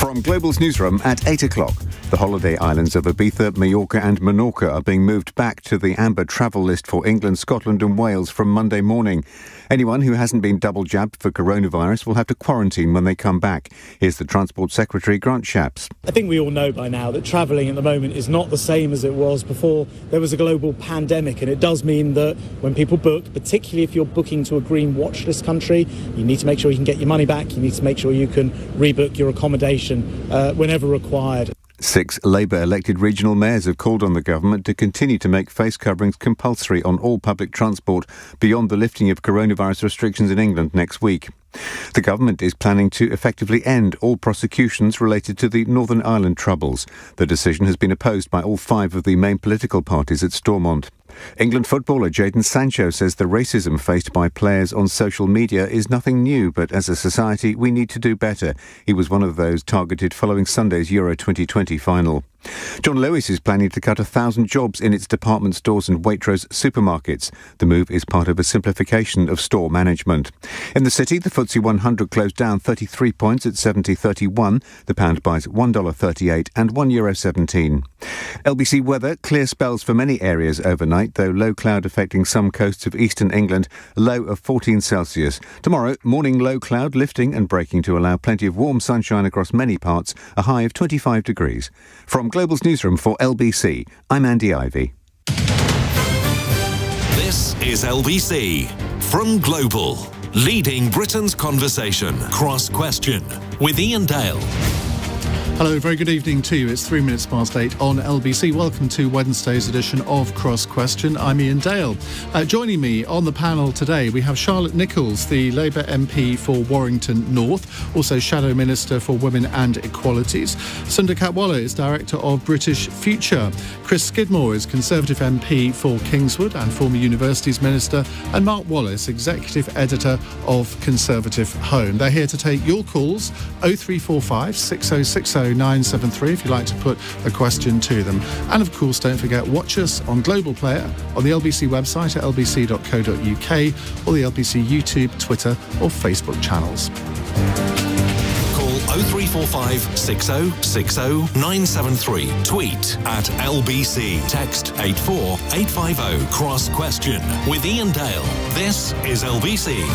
From Global's newsroom at 8 o'clock, the holiday islands of Ibiza, Majorca and Menorca are being moved back to the amber travel list for England, Scotland and Wales from Monday morning. Anyone who hasn't been double jabbed for coronavirus will have to quarantine when they come back. Here's the Transport Secretary, Grant Shapps. I think we all know by now that travelling at the moment is not the same as it was before there was a global pandemic, and it does mean that when people book, particularly if you're booking to a green watch list country, you need to make sure you can get your money back, you need to make sure you can rebook your accommodation whenever required. 6 Labour-elected regional mayors have called on the government to continue to make face coverings compulsory on all public transport beyond the lifting of coronavirus restrictions in England next week. The government is planning to effectively end all prosecutions related to the Northern Ireland Troubles. The decision has been opposed by all 5 of the main political parties at Stormont. England footballer Jadon Sancho says the racism faced by players on social media is nothing new, but as a society we need to do better. He was one of those targeted following Sunday's Euro 2020 final. John Lewis is planning to cut 1,000 jobs in its department stores and Waitrose supermarkets. The move is part of a simplification of store management. In the city, the FTSE 100 closed down 33 points at 70.31. The pound buys $1.38 and €1.17. LBC weather, clear spells for many areas overnight, though low cloud affecting some coasts of eastern England, a low of 14 Celsius. Tomorrow, morning low cloud lifting and breaking to allow plenty of warm sunshine across many parts, a high of 25 degrees. From Global's newsroom for LBC, I'm Andy Ivy. This is LBC from Global, leading Britain's conversation. Cross Question with Iain Dale. Hello, very good evening to you. It's 3 minutes past 8 on LBC. Welcome to Wednesday's edition of Cross Question. I'm Iain Dale. Joining me on the panel today, we have Charlotte Nichols, the Labour MP for Warrington North, also Shadow Minister for Women and Equalities. Sunder Katwala is Director of British Future. Chris Skidmore is Conservative MP for Kingswood and former Universities Minister. And Mark Wallace, Executive Editor of ConservativeHome. They're here to take your calls, 0345 6060 973 if you'd like to put a question to them. And of course, don't forget, watch us on Global Player, on the LBC website at lbc.co.uk, or the LBC YouTube, Twitter or Facebook channels. Call 0345 6060 973. Tweet at LBC. Text 84850. Cross Question with Iain Dale. This is LBC.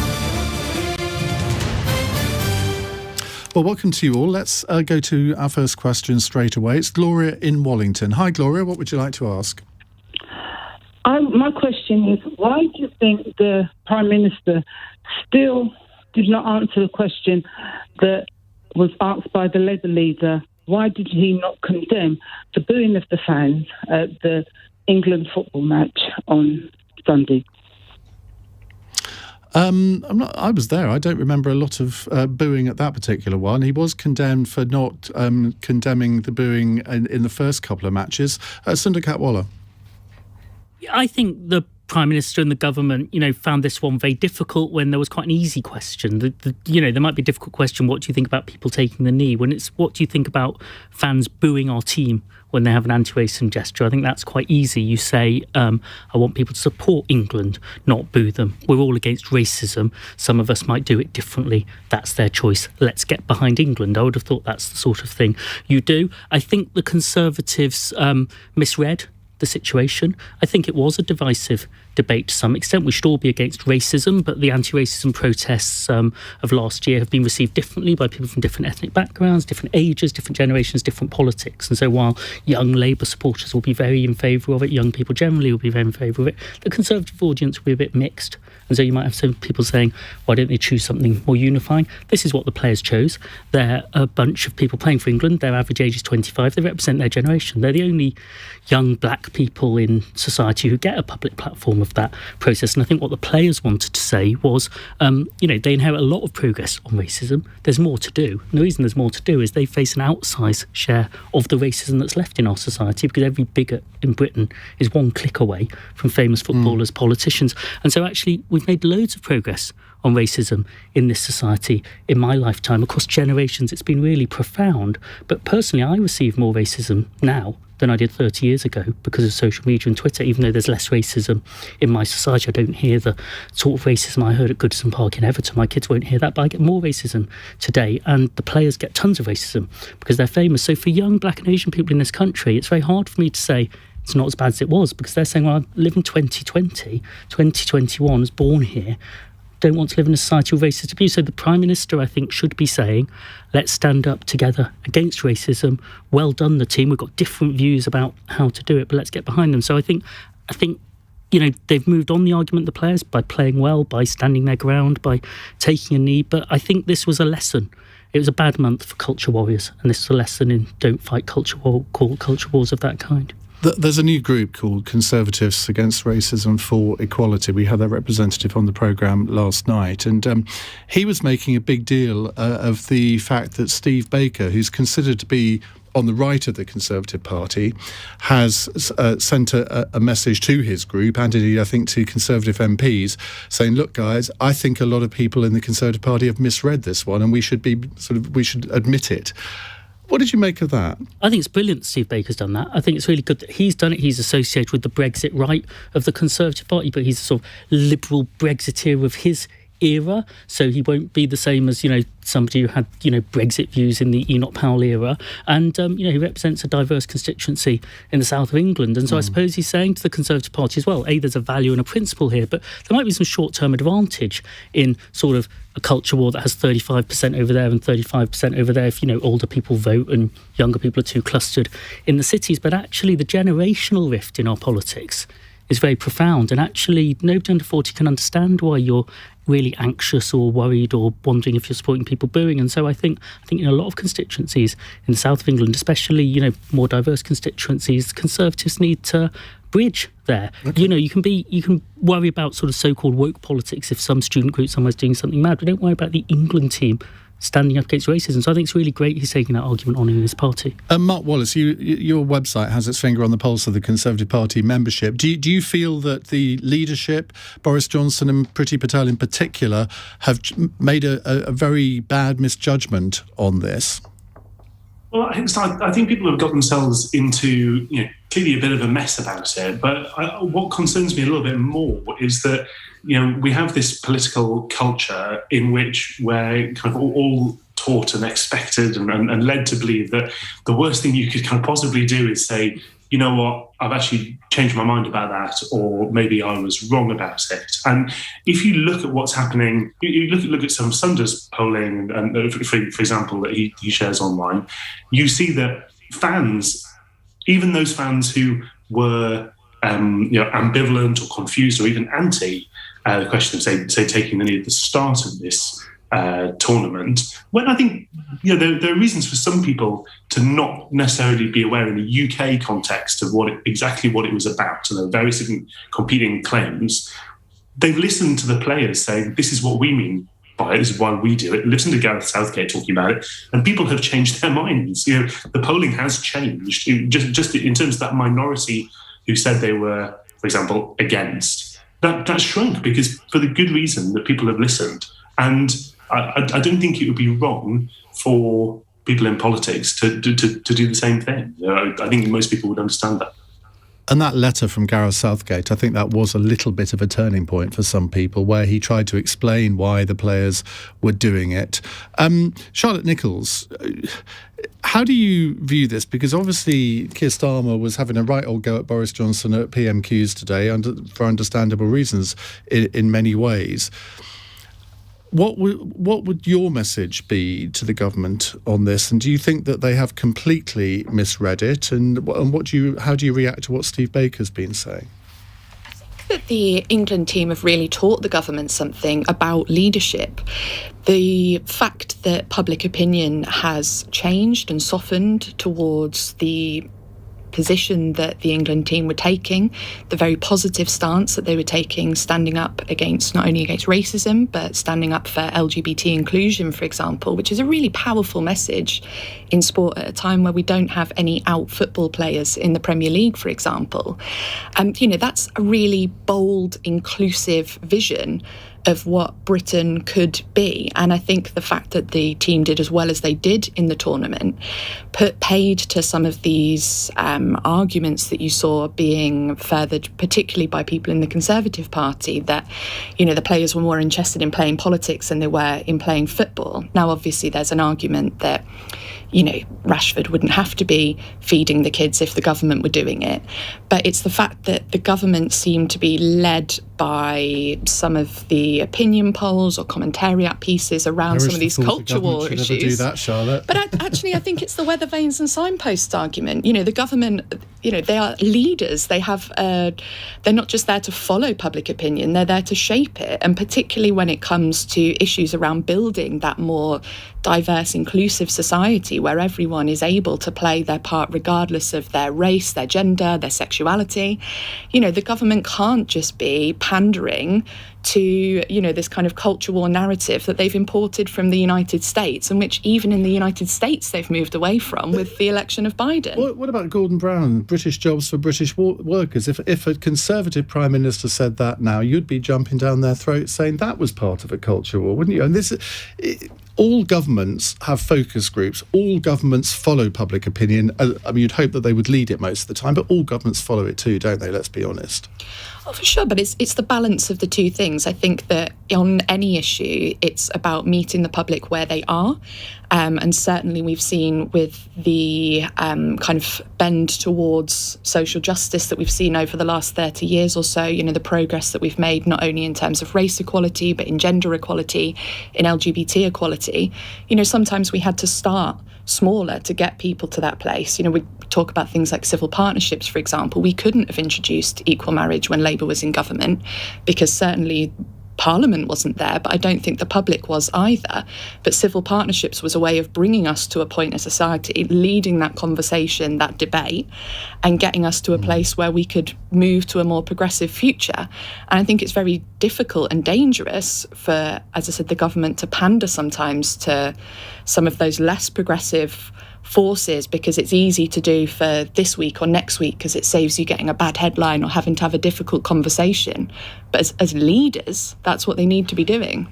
Well, welcome to you all. Let's go to our first question straight away. It's Gloria in Wallington. Hi, Gloria. What would you like to ask? My question is, why do you think the Prime Minister still did not answer the question that was asked by the Labour leader? Why did he not condemn the booing of the fans at the England football match on Sunday? I was there. I don't remember a lot of booing at that particular one. He was condemned for not condemning the booing in the first couple of matches. Sunder Katwala. I think the Prime Minister and the government, found this one very difficult when there was quite an easy question. There might be a difficult question, what do you think about people taking the knee? When it's, what do you think about fans booing our team when they have an anti-racism gesture? I think that's quite easy. You say, I want people to support England, not boo them. We're all against racism. Some of us might do it differently. That's their choice. Let's get behind England. I would have thought that's the sort of thing you do. I think the Conservatives misread the situation. I think it was a divisive debate to some extent. We should all be against racism, but the anti-racism protests of last year have been received differently by people from different ethnic backgrounds, different ages, different generations, different politics. And so while young Labour supporters will be very in favour of it, young people generally will be very in favour of it, the Conservative audience will be a bit mixed. And so you might have some people saying, why don't they choose something more unifying? This is what the players chose. They're a bunch of people playing for England. Their average age is 25. They represent their generation. They're the only young black people in society who get a public platform of that process. And I think what the players wanted to say was, they inherit a lot of progress on racism. There's more to do. And the reason there's more to do is they face an outsized share of the racism that's left in our society, because every bigot in Britain is one click away from famous footballers, politicians. And so actually we've made loads of progress on racism in this society in my lifetime. Across generations, it's been really profound. But personally, I receive more racism now than I did 30 years ago because of social media and Twitter. Even though there's less racism in my society, I don't hear the sort of racism I heard at Goodison Park in Everton. My kids won't hear that, but I get more racism today, and the players get tons of racism because they're famous. So for young Black and Asian people in this country, it's very hard for me to say it's not as bad as it was, because they're saying, well, I live in 2020, 2021, was born here, don't want to live in a society with racist abuse. So the Prime Minister, I think, should be saying, let's stand up together against racism. Well done, the team. We've got different views about how to do it, but let's get behind them. So I think, they've moved on the argument, the players, by playing well, by standing their ground, by taking a knee. But I think this was a lesson. It was a bad month for culture warriors, and this is a lesson in don't fight culture wars of that kind. There's a new group called Conservatives Against Racism for Equality. We had their representative on the programme last night, and he was making a big deal of the fact that Steve Baker, who's considered to be on the right of the Conservative Party, has sent a message to his group, and indeed I think to Conservative MPs, saying, look guys, I think a lot of people in the Conservative Party have misread this one, and we should admit it. What did you make of that? I think it's brilliant Steve Baker's done that. I think it's really good that he's done it. He's associated with the Brexit right of the Conservative Party, but he's a sort of liberal Brexiteer of his era, so he won't be the same as somebody who had Brexit views in the Enoch Powell era, and he represents a diverse constituency in the south of England, and so I suppose he's saying to the Conservative Party as well, there's a value and a principle here, but there might be some short-term advantage in sort of a culture war that has 35% over there and 35% over there if older people vote and younger people are too clustered in the cities. But actually the generational rift in our politics is very profound, and actually nobody under 40 can understand why you're really anxious or worried or wondering if you're supporting people booing. And so I think in a lot of constituencies in the south of England, especially more diverse constituencies, Conservatives need to bridge there. Okay. You can worry about sort of so-called woke politics if some student group somewhere's doing something mad, but don't worry about the England team standing up against racism. So I think it's really great he's taking that argument on in his party. Mark Wallace, your website has its finger on the pulse of the Conservative Party membership. Do you feel that the leadership, Boris Johnson and Priti Patel in particular, have made a very bad misjudgment on this? Well, I think people have got themselves into clearly a bit of a mess about it. But what concerns me a little bit more is that we have this political culture in which we're kind of all taught and expected and led to believe that the worst thing you could kind of possibly do is say, you know what, I've actually changed my mind about that, or maybe I was wrong about it. And if you look at what's happening, you look at some of Sunder's polling, and for example, that he shares online, you see that fans, even those fans who were ambivalent or confused or even anti the question of say taking the knee at the start of this tournament, when I think there are reasons for some people to not necessarily be aware in the UK context of exactly what it was about, and there are various different competing claims. They've listened to the players saying, this is what we mean by it, this is why we do it. Listen to Gareth Southgate talking about it, and people have changed their minds. The polling has changed, just in terms of that minority who said they were, for example, against. That shrunk because for the good reason that people have listened. And I don't think it would be wrong for people in politics to do the same thing. I think most people would understand that. And that letter from Gareth Southgate, I think that was a little bit of a turning point for some people, where he tried to explain why the players were doing it. Charlotte Nichols, how do you view this? Because obviously Keir Starmer was having a right old go at Boris Johnson at PMQs today, for understandable reasons in many ways. What would your message be to the government on this? And do you think that they have completely misread it? And how do you react to what Steve Baker's been saying? I think that the England team have really taught the government something about leadership. The fact that public opinion has changed and softened towards the position that the England team were taking, the very positive stance that they were taking, standing up not only against racism, but standing up for LGBT inclusion, for example, which is a really powerful message in sport at a time where we don't have any out football players in the Premier League, for example. That's a really bold, inclusive vision. of what Britain could be. And I think the fact that the team did as well as they did in the tournament put paid to some of these arguments that you saw being furthered, particularly by people in the Conservative Party, that, you know, the players were more interested in playing politics than they were in playing football. Now, obviously, there's an argument that, you know, Rashford wouldn't have to be feeding the kids if the government were doing it. But it's the fact that the government seemed to be led by some of the opinion polls or commentariat pieces around some of these culture war issues. Never do that, Charlotte. But actually, I think it's the weather vanes and signposts argument. You know, the government, you know, they are leaders. They have, they're not just there to follow public opinion, they're there to shape it. And particularly when it comes to issues around building that more diverse, inclusive society where everyone is able to play their part regardless of their race, their gender, their sexuality. You know, the government can't just be pandering to, you know, this kind of culture war narrative that they've imported from the United States, and which even in the United States they've moved away from with the election of Biden. What about Gordon Brown, British jobs for British workers? If a Conservative Prime Minister said that now, you'd be jumping down their throats saying that was part of a culture war, wouldn't you? And all governments have focus groups. All governments follow public opinion. I mean, you'd hope that they would lead it most of the time, but all governments follow it too, don't they? Let's be honest. Oh, for sure, but it's the balance of the two things. I think that on any issue, it's about meeting the public where they are. And certainly we've seen with the kind of bend towards social justice that we've seen over the last 30 years or so, you know, the progress that we've made not only in terms of race equality, but in gender equality, in LGBT equality. You know, sometimes we had to start smaller to get people to that place. You know, we talk about things like civil partnerships, for example. We couldn't have introduced equal marriage when Labour was in government because certainly Parliament wasn't there, but I don't think the public was either. But civil partnerships was a way of bringing us to a point in society, leading that conversation, that debate, and getting us to a place where we could move to a more progressive future. And I think it's very difficult and dangerous for, as I said, the government to pander sometimes to some of those less progressive forces, because it's easy to do for this week or next week because it saves you getting a bad headline or having to have a difficult conversation. But as leaders, that's what they need to be doing.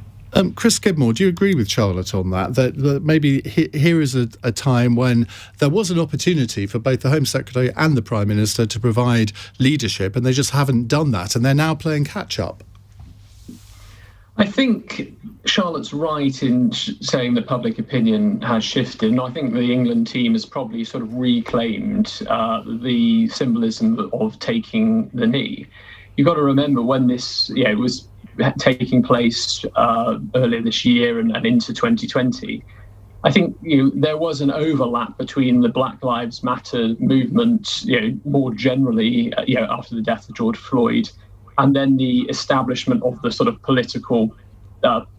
Chris Skidmore, do you agree with Charlotte on that? That maybe here is a time when there was an opportunity for both the Home Secretary and the Prime Minister to provide leadership, and they just haven't done that, and they're now playing catch-up? I think Charlotte's right in saying that public opinion has shifted, and I think the England team has probably sort of reclaimed the symbolism of taking the knee. You've got to remember when this was taking place earlier this year and into 2020, I think there was an overlap between the Black Lives Matter movement, more generally, after the death of George Floyd, and then the establishment of the sort of political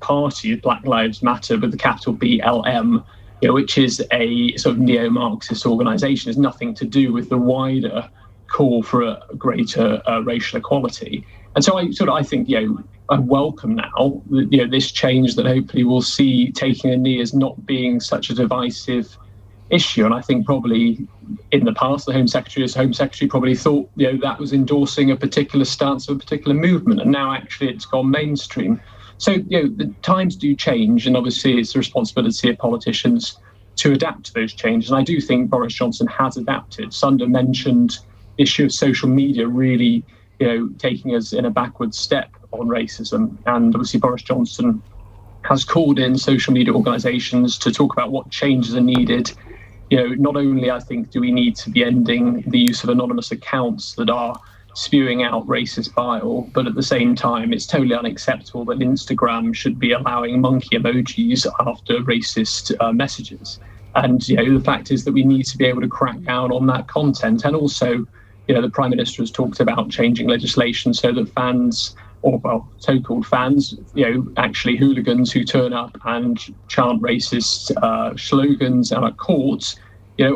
party, Black Lives Matter, with the capital BLM, which is a sort of neo-Marxist organisation. It has nothing to do with the wider call for a greater racial equality. And so I think I welcome now this change that hopefully we'll see taking a knee as not being such a divisive issue. And I think probably in the past, the Home Secretary probably thought that was endorsing a particular stance of a particular movement, and now actually it's gone mainstream. So the times do change, and obviously it's the responsibility of politicians to adapt to those changes. And I do think Boris Johnson has adapted. Sunder mentioned the issue of social media really taking us in a backward step on racism, and obviously Boris Johnson has called in social media organisations to talk about what changes are needed. Not only, I think, do we need to be ending the use of anonymous accounts that are spewing out racist bile, but at the same time, it's totally unacceptable that Instagram should be allowing monkey emojis after racist messages. And, the fact is that we need to be able to crack down on that content. And also, the Prime Minister has talked about changing legislation so that fans, or so-called fans, actually hooligans who turn up and chant racist slogans and are caught,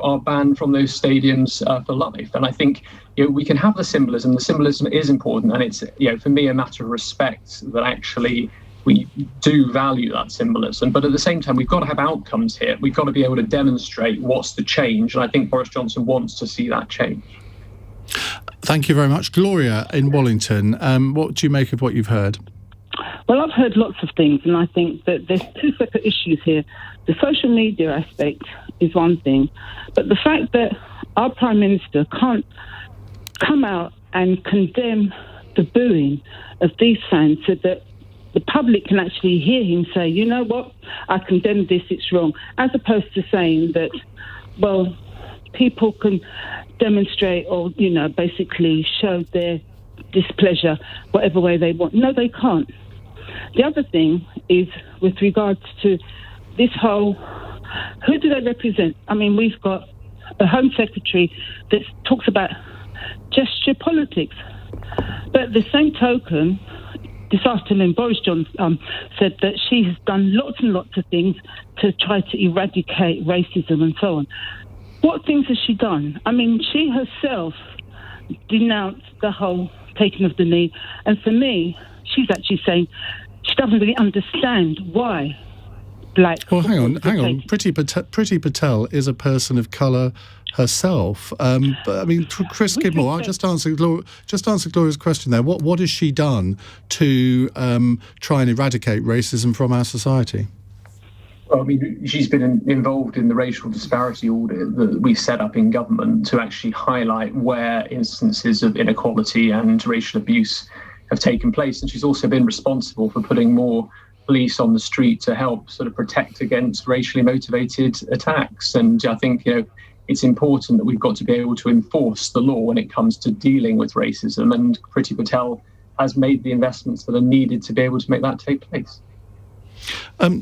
are banned from those stadiums for life. And I think, we can have the symbolism. The symbolism is important, and it's, for me, a matter of respect that actually we do value that symbolism. But at the same time, we've got to have outcomes here. We've got to be able to demonstrate what's the change, and I think Boris Johnson wants to see that change. Thank you very much. Gloria in Wallington, what do you make of what you've heard? Well, I've heard lots of things, and I think that there's two separate issues here. The social media aspect is one thing, but the fact that our Prime Minister can't come out and condemn the booing of these fans so that the public can actually hear him say, you know what, I condemn this, it's wrong, as opposed to saying that, well, people can demonstrate or, basically show their displeasure whatever way they want. No, they can't. The other thing is with regards to this whole, who do they represent? I mean, we've got a Home Secretary that talks about gesture politics. But the same token, this afternoon, Boris Johnson said that she has done lots and lots of things to try to eradicate racism and so on. What things has she done? I mean, she herself denounced the whole taking of the knee. And for me, she's actually saying she doesn't really understand why black... Well, hang on. Priti Patel is a person of colour herself. But I mean, Chris Skidmore, I just answered Gloria's question there. What has she done to try and eradicate racism from our society? Well, I mean, she's been involved in the racial disparity audit that we set up in government to actually highlight where instances of inequality and racial abuse have taken place. And she's also been responsible for putting more police on the street to help sort of protect against racially motivated attacks. And I think, it's important that we've got to be able to enforce the law when it comes to dealing with racism. And Priti Patel has made the investments that are needed to be able to make that take place.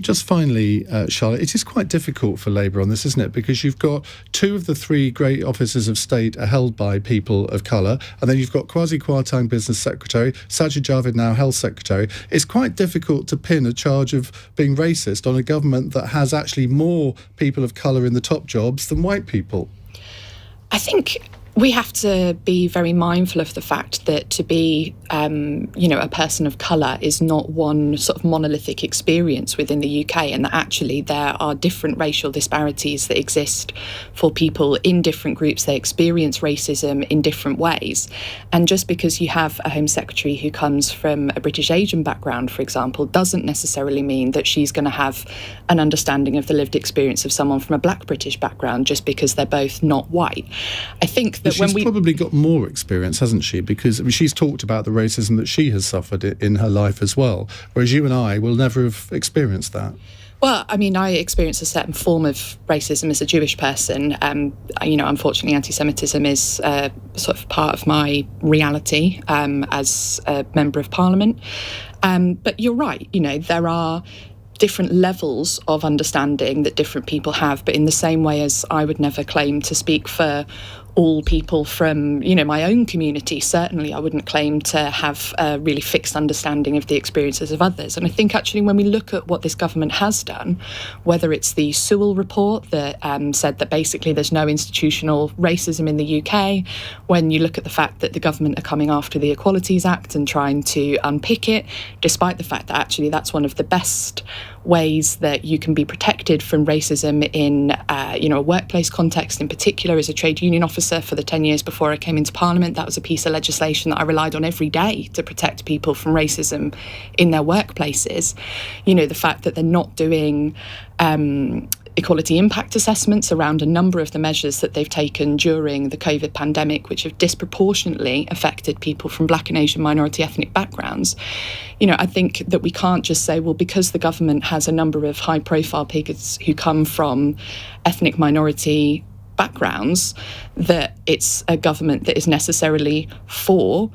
Just finally, Charlotte, it is quite difficult for Labour on this, isn't it? Because you've got two of the three great offices of state are held by people of colour, and then you've got Kwasi Kwarteng, Business Secretary, Sajid Javid now Health Secretary. It's quite difficult to pin a charge of being racist on a government that has actually more people of colour in the top jobs than white people. I think we have to be very mindful of the fact that to be, a person of colour is not one sort of monolithic experience within the UK, and that actually there are different racial disparities that exist for people in different groups. They experience racism in different ways. And just because you have a Home Secretary who comes from a British Asian background, for example, doesn't necessarily mean that she's going to have an understanding of the lived experience of someone from a Black British background just because they're both not white. I think that she's probably got more experience, hasn't she? Because she's talked about the racism that she has suffered in her life as well, whereas you and I will never have experienced that. Well, I mean, I experienced a certain form of racism as a Jewish person. Unfortunately, anti-Semitism is sort of part of my reality as a Member of Parliament. But you're right, there are different levels of understanding that different people have, but in the same way as I would never claim to speak for all people from, my own community, certainly I wouldn't claim to have a really fixed understanding of the experiences of others. And I think actually when we look at what this government has done, whether it's the Sewell report that said that basically there's no institutional racism in the UK, when you look at the fact that the government are coming after the Equalities Act and trying to unpick it, despite the fact that actually that's one of the best ways that you can be protected from racism in, a workplace context, in particular as a trade union officer for the 10 years before I came into Parliament. That was a piece of legislation that I relied on every day to protect people from racism in their workplaces. The fact that they're not doing equality impact assessments around a number of the measures that they've taken during the COVID pandemic, which have disproportionately affected people from Black and Asian minority ethnic backgrounds. I think that we can't just say, well, because the government has a number of high-profile figures who come from ethnic minority backgrounds, that it's a government that is necessarily for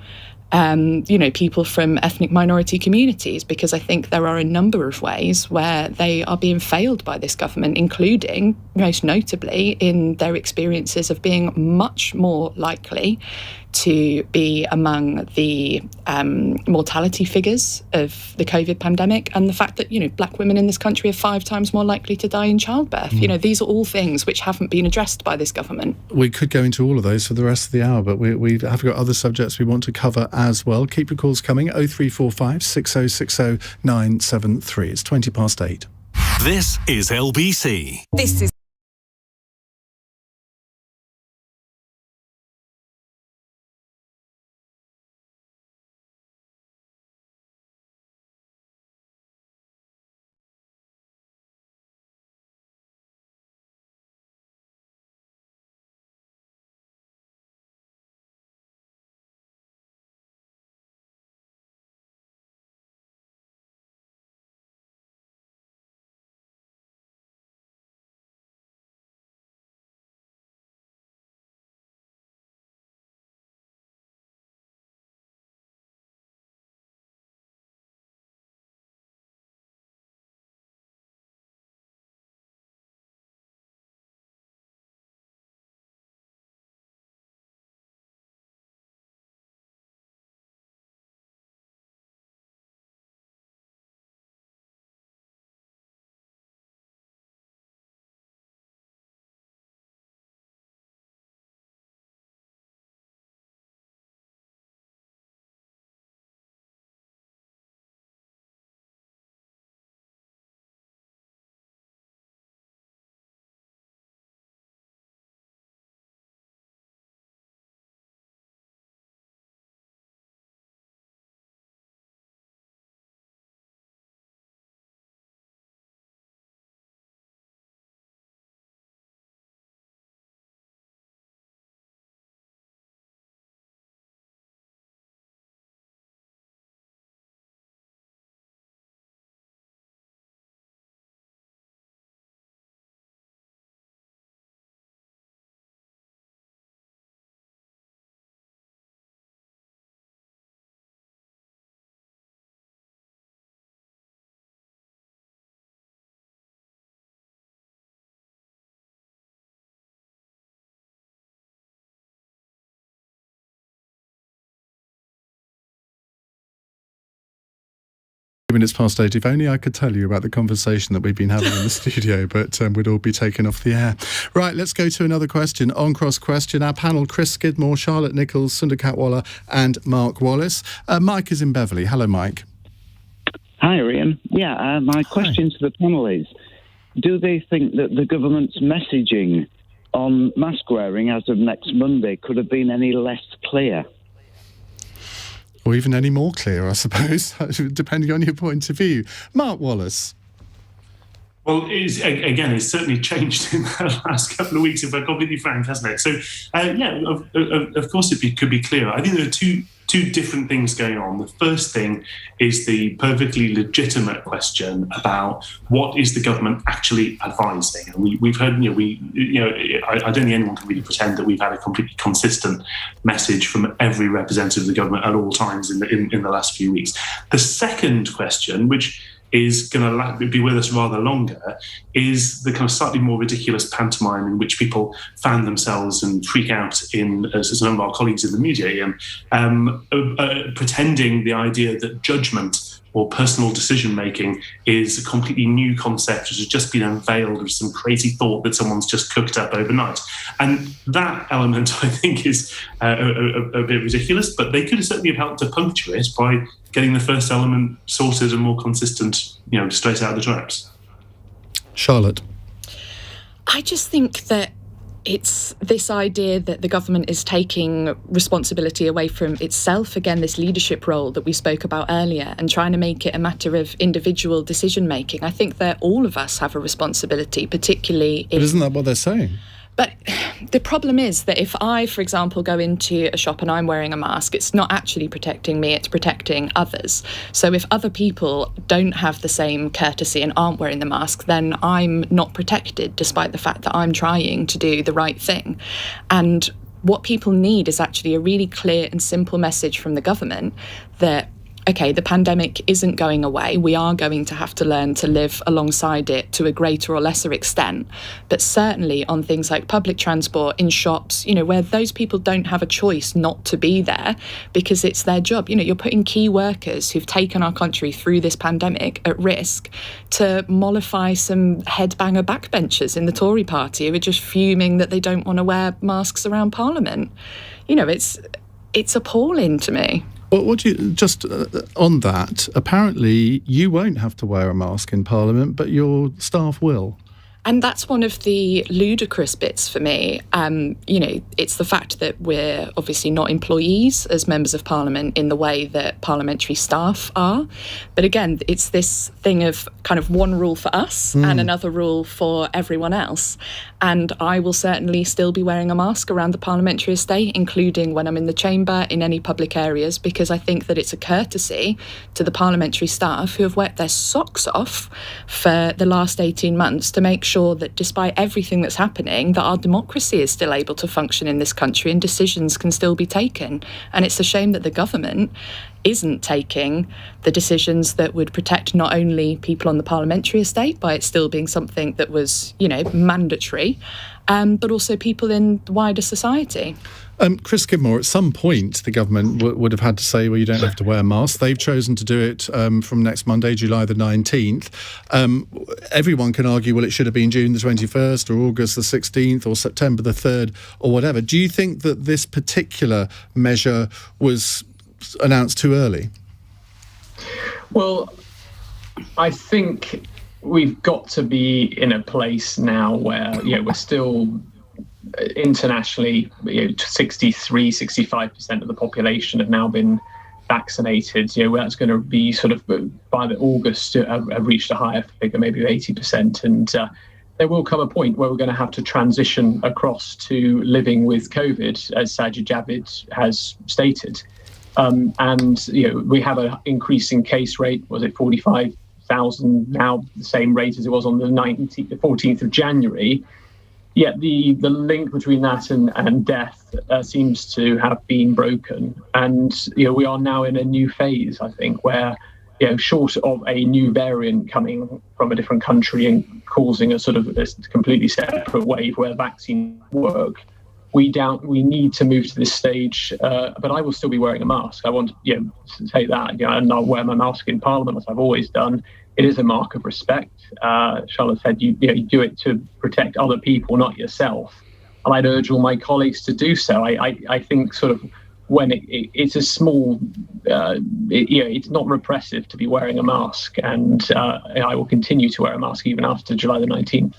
people from ethnic minority communities, because I think there are a number of ways where they are being failed by this government, including, most notably, in their experiences of being much more likely to be among the mortality figures of the COVID pandemic, and the fact that, Black women in this country are 5 times more likely to die in childbirth. These are all things which haven't been addressed by this government. We could go into all of those for the rest of the hour, but we have got other subjects we want to cover as well. Keep your calls coming, 0345 6060 973. It's 8:20. This is LBC. This is minutes past 8. If only I could tell you about the conversation that we've been having in the studio, but we'd all be taken off the air. Right, let's go to another question. On Cross Question, our panel, Chris Skidmore, Charlotte Nichols, Sunder Katwala and Mark Wallace. Mike is in Beverley. Hello, Mike. Hi, Iain. Yeah, my question to the panel is, do they think that the government's messaging on mask wearing as of next Monday could have been any less clear? Or even any more clear, I suppose, depending on your point of view. Mark Wallace. Well, it's certainly changed in the last couple of weeks, if I'm completely frank, hasn't it? So, of course it could be clearer. I think there are two different things going on. The first thing is the perfectly legitimate question about what is the government actually advising. And we've heard, I don't think anyone can really pretend that we've had a completely consistent message from every representative of the government at all times in the last few weeks. The second question, which is going to be with us rather longer, is the kind of slightly more ridiculous pantomime in which people fan themselves and freak out in, as some of our colleagues in the media, pretending the idea that judgment or personal decision-making is a completely new concept which has just been unveiled with some crazy thought that someone's just cooked up overnight. And that element, I think, is a bit ridiculous, but they could certainly have helped to puncture it by getting the first element sorted and more consistent, straight out of the traps. Charlotte. I just think that it's this idea that the government is taking responsibility away from itself, again, this leadership role that we spoke about earlier, and trying to make it a matter of individual decision-making. I think that all of us have a responsibility, particularly But isn't that what they're saying? But the problem is that if I, for example, go into a shop and I'm wearing a mask, it's not actually protecting me, it's protecting others. So if other people don't have the same courtesy and aren't wearing the mask, then I'm not protected, despite the fact that I'm trying to do the right thing. And what people need is actually a really clear and simple message from the government that, okay, the pandemic isn't going away. We are going to have to learn to live alongside it to a greater or lesser extent. But certainly on things like public transport, in shops, where those people don't have a choice not to be there because it's their job. You're putting key workers who've taken our country through this pandemic at risk to mollify some headbanger backbenchers in the Tory party who are just fuming that they don't want to wear masks around Parliament. It's appalling to me. Well, on that, apparently you won't have to wear a mask in Parliament, but your staff will. And that's one of the ludicrous bits for me. It's the fact that we're obviously not employees as members of Parliament in the way that parliamentary staff are. But again, it's this thing of kind of one rule for us and another rule for everyone else. And I will certainly still be wearing a mask around the parliamentary estate, including when I'm in the chamber, in any public areas, because I think that it's a courtesy to the parliamentary staff who have worked their socks off for the last 18 months to make sure that despite everything that's happening, that our democracy is still able to function in this country and decisions can still be taken. And it's a shame that the government isn't taking the decisions that would protect not only people on the parliamentary estate by it still being something that was, mandatory, but also people in wider society. Chris Skidmore, at some point the government would have had to say, well, you don't have to wear a mask. They've chosen to do it from next Monday, July the 19th. Everyone can argue, well, it should have been June the 21st or August the 16th or September the 3rd or whatever. Do you think that this particular measure was announced too early? Well, I think we've got to be in a place now where we're still internationally 63-65% of the population have now been vaccinated. That's going to be sort of by the August have reached a higher figure, maybe 80%, and there will come a point where we're going to have to transition across to living with COVID, as Sajid Javid has stated. And we have an increasing case rate. Was it 45,000 now, the same rate as it was on the 14th of January? Yet the link between that and death seems to have been broken. And we are now in a new phase, I think, where short of a new variant coming from a different country and causing a sort of a completely separate wave where vaccines work, we need to move to this stage, but I will still be wearing a mask. I want to say that, and I'll wear my mask in Parliament as I've always done. It is a mark of respect. Charlotte said you do it to protect other people, not yourself. And I'd urge all my colleagues to do so. I think sort of when it's a small, it's not repressive to be wearing a mask, and I will continue to wear a mask even after July the 19th.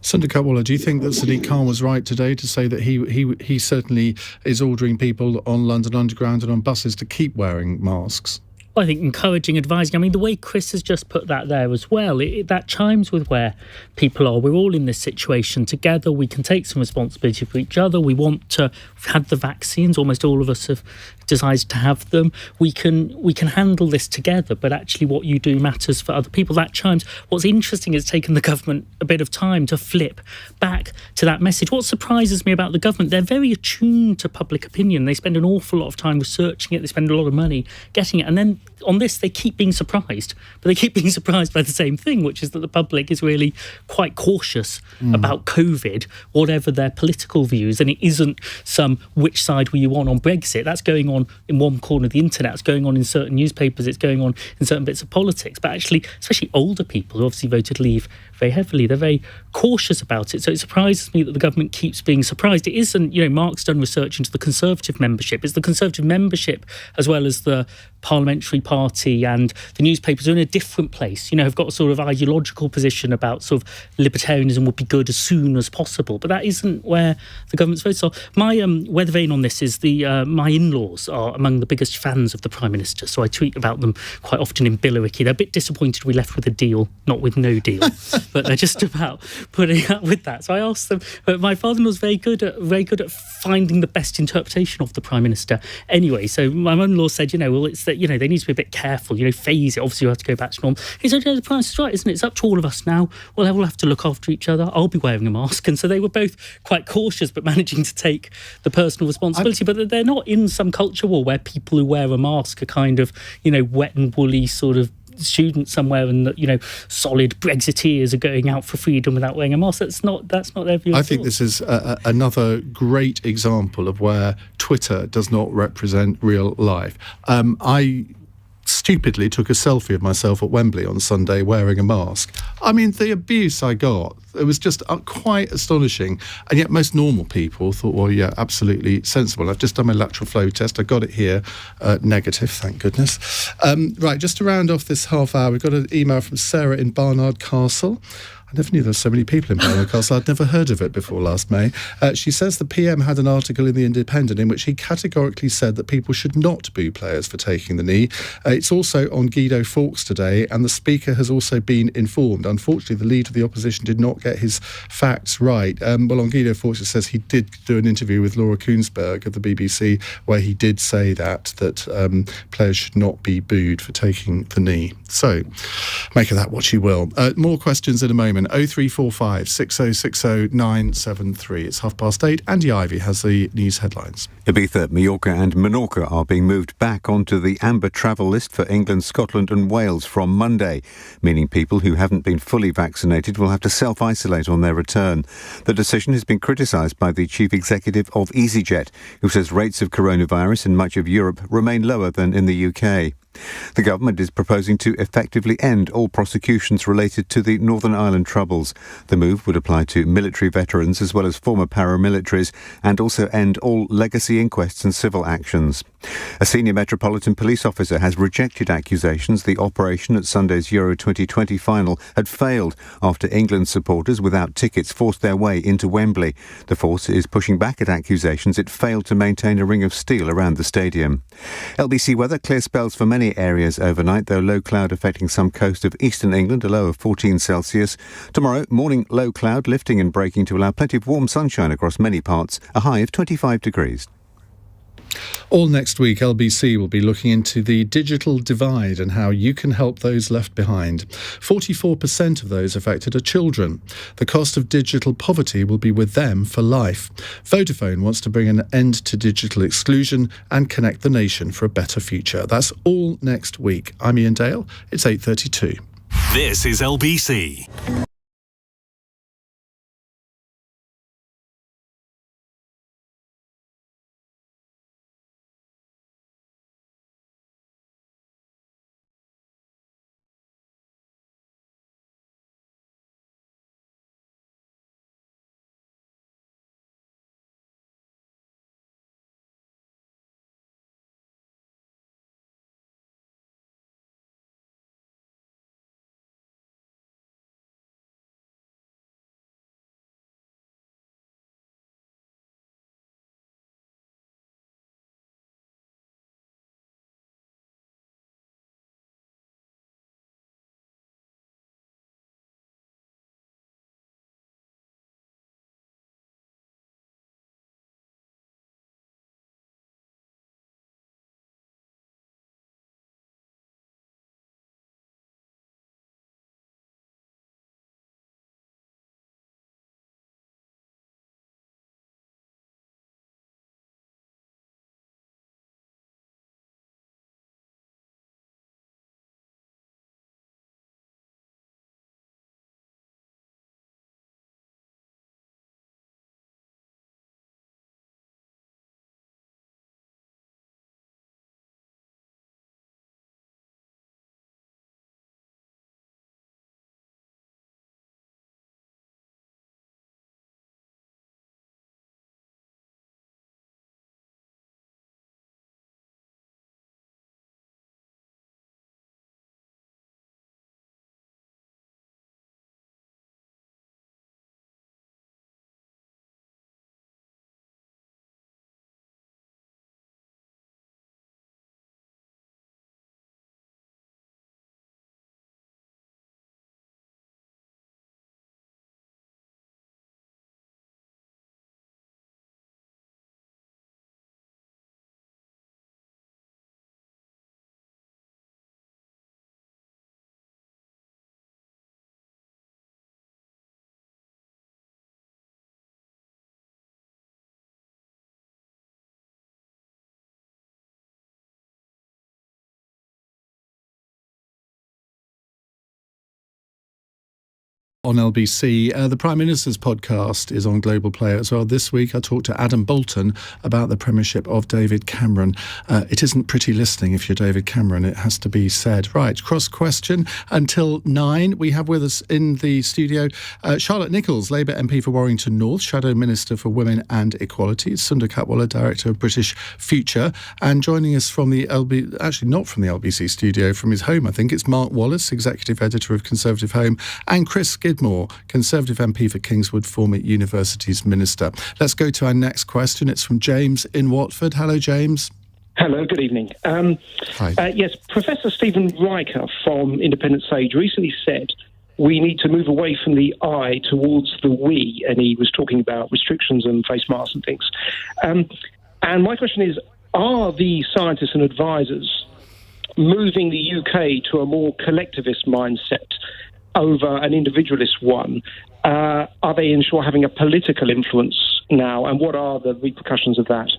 Sunder Katwala, do you think that Sadiq Khan was right today to say that he certainly is ordering people on London Underground and on buses to keep wearing masks? I think encouraging, advising. I mean, the way Chris has just put that there as well, that chimes with where people are. We're all in this situation together. We can take some responsibility for each other. We've had the vaccines. Almost all of us have decided to have them. We can handle this together, but actually what you do matters for other people. That chimes. What's interesting is it's taken the government a bit of time to flip back to that message. What surprises me about the government, they're very attuned to public opinion. They spend an awful lot of time researching it. They spend a lot of money getting it. And then on this, they keep being surprised. But they keep being surprised by the same thing, which is that the public is really quite cautious about COVID, whatever their political views. And it isn't some which side were you on Brexit. That's going on in one corner of the internet. It's going on in certain newspapers. It's going on in certain bits of politics. But actually, especially older people who obviously voted Leave very heavily, they're very cautious about it. So it surprises me that the government keeps being surprised. It isn't, Mark's done research into the Conservative membership. It's the Conservative membership as well as the parliamentary party and the newspapers are in a different place, have got a sort of ideological position about sort of libertarianism would be good as soon as possible. But that isn't where the government's votes are. My weather vane on this is my in-laws are among the biggest fans of the Prime Minister, so I tweet about them quite often in Billericay. They're a bit disappointed we left with a deal, not with no deal, but they're just about putting up with that. So I asked them, my father-in-law's very good at finding the best interpretation of the Prime Minister. Anyway, so my mother-in-law said, it's that, they need to be a bit careful, phase it. Obviously, you have to go back to normal. He said, the Prime Minister's right, isn't it? It's up to all of us now. Well, we'll have to look after each other. I'll be wearing a mask. And so they were both quite cautious, but managing to take the personal responsibility. But they're not in some culture war where people who wear a mask are kind of, wet and woolly sort of students somewhere, and solid Brexiteers are going out for freedom without wearing a mask. That's not their view. I think this is another great example of where Twitter does not represent real life. I stupidly took a selfie of myself at Wembley on Sunday wearing a mask. I mean, the abuse I got, it was just quite astonishing. And yet most normal people thought, well, yeah, absolutely sensible. I've just done my lateral flow test. I got it here, negative, thank goodness. Right, just to round off this half hour, we've got an email from Sarah in Barnard Castle. I never knew there were so many people in Barnard Castle. I'd never heard of it before last May. She says the PM had an article in The Independent in which he categorically said that people should not boo players for taking the knee. It's also on Guido Fawkes today, and the Speaker has also been informed. Unfortunately, the leader of the opposition did not get his facts right. Well, on Guido Fawkes, it says he did do an interview with Laura Koonsberg of the BBC where he did say that players should not be booed for taking the knee. So, make of that what you will. More questions in a moment. 0345 6060 973. It's 8:30. Andy Ivey has the news headlines. Ibiza, Mallorca and Menorca are being moved back onto the amber travel list for England, Scotland and Wales from Monday, meaning people who haven't been fully vaccinated will have to self-isolate on their return. The decision has been criticised by the chief executive of EasyJet, who says rates of coronavirus in much of Europe remain lower than in the UK. The government is proposing to effectively end all prosecutions related to the Northern Ireland Troubles. The move would apply to military veterans as well as former paramilitaries and also end all legacy inquests and civil actions. A senior Metropolitan Police officer has rejected accusations the operation at Sunday's Euro 2020 final had failed after England supporters without tickets forced their way into Wembley. The force is pushing back at accusations it failed to maintain a ring of steel around the stadium. LBC weather, clear spells for many areas overnight, though low cloud affecting some coast of eastern England, a low of 14 Celsius. Tomorrow, morning low cloud lifting and breaking to allow plenty of warm sunshine across many parts, a high of 25 degrees. All next week, LBC will be looking into the digital divide and how you can help those left behind. 44% of those affected are children. The cost of digital poverty will be with them for life. Vodafone wants to bring an end to digital exclusion and connect the nation for a better future. That's all next week. I'm Iain Dale. It's 8:32. This is LBC. on LBC. The Prime Minister's podcast is on Global Player as well. This week I talked to Adam Bolton about the premiership of David Cameron. It isn't pretty listening if you're David Cameron, it has to be said. Right, cross question until 9. We have with us in the studio Charlotte Nichols, Labour MP for Warrington North, Shadow Minister for Women and Equality, Sunder Katwala, Director of British Future, and joining us from the not from the LBC studio, from his home, I think, it's Mark Wallace, Executive Editor of ConservativeHome, and Chris Skidmore, Conservative MP for Kingswood, former Universities Minister. Let's go to our next question. It's from James in Watford. Hello, James. Hello, good evening. Hi. Yes, Professor Stephen Riker from Independent Sage recently said we need to move away from the I towards the we, and he was talking about restrictions and face masks and things. And my question is, are the scientists and advisors moving the UK to a more collectivist mindset over an individualist one? Are they having a political influence now, and what are the repercussions of that?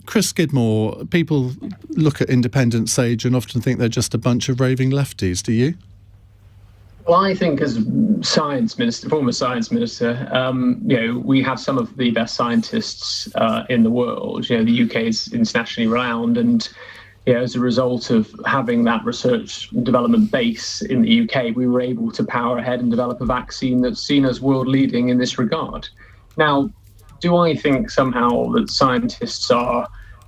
Chris Skidmore, people look at Independent Sage and often think they're just a bunch of raving lefties. Do you? Well, I think as former science minister, we have some of the best scientists in the world. The UK is internationally renowned, and as a result of having that research and development base in the UK, we were able to power ahead and develop a vaccine that's seen as world leading in this regard. Now, do I think somehow that scientists are,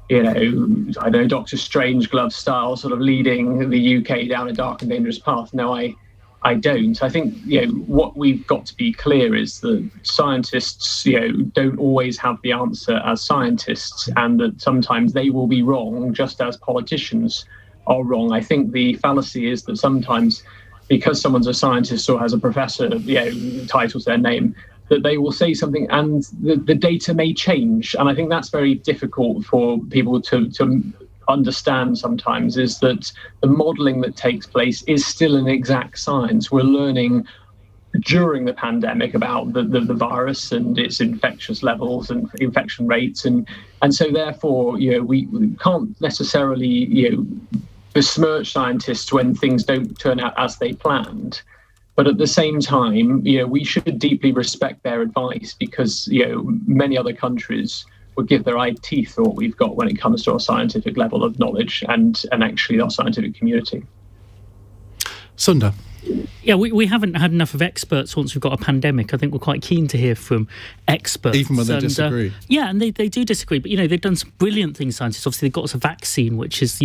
Dr. Strangelove style, sort of leading the UK down a dark and dangerous path? No, I don't. I think, what we've got to be clear is that scientists, don't always have the answer as scientists, and that sometimes they will be wrong, just as politicians are wrong. I think the fallacy is that sometimes, because someone's a scientist or has a professor, title to their name, that they will say something and the data may change. And I think that's very difficult for people to understand sometimes, is that the modelling that takes place is still an exact science. We're learning during the pandemic about the virus and its infectious levels and infection rates. And so therefore, we can't necessarily, besmirch scientists when things don't turn out as they planned. But at the same time, we should deeply respect their advice, because, many other countries would give their eye teeth for what we've got when it comes to our scientific level of knowledge and actually our scientific community. Sunder. Yeah, we haven't had enough of experts once we've got a pandemic. I think we're quite keen to hear from experts. Even when they disagree. Yeah, and they do disagree. But, they've done some brilliant things, scientists. Obviously, they've got us a vaccine, which is,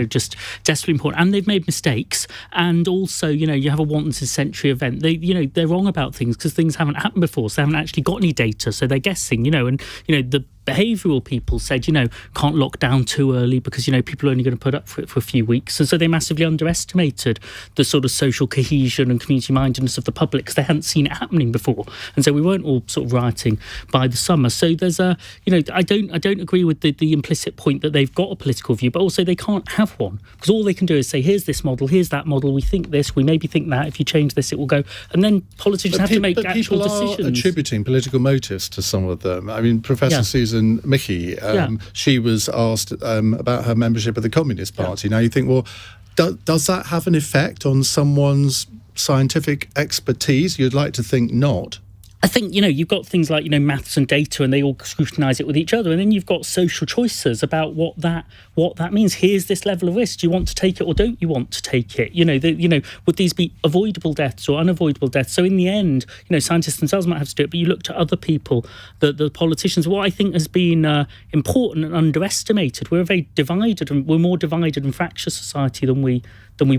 just desperately important. And they've made mistakes. And also, you have a once-in-a-century event. They're wrong about things because things haven't happened before. So they haven't actually got any data. So they're guessing, and, the behavioural people said, can't lock down too early because, people are only going to put up for it for a few weeks. And so they massively underestimated the sort of social cohesion and community mindedness of the public because they hadn't seen it happening before. And so we weren't all sort of rioting by the summer. So there's I don't agree with the implicit point that they've got a political view, but also they can't have one, because all they can do is say, here's this model, here's that model, we think this, we maybe think that, if you change this, it will go. And then politicians have to make actual decisions. People are attributing political motives to some of them. I mean, Professor Susan Mickey, she was asked about her membership of the Communist Party. Now you think, well, does that have an effect on someone's scientific expertise? You'd like to think not. I think, you've got things like, maths and data, and they all scrutinise it with each other. And then you've got social choices about what that means. Here's this level of risk. Do you want to take it or don't you want to take it? Would these be avoidable deaths or unavoidable deaths? So in the end, scientists themselves might have to do it, but you look to other people, the politicians. What I think has been important and underestimated, we're a very divided, and we're more divided and fractious society than we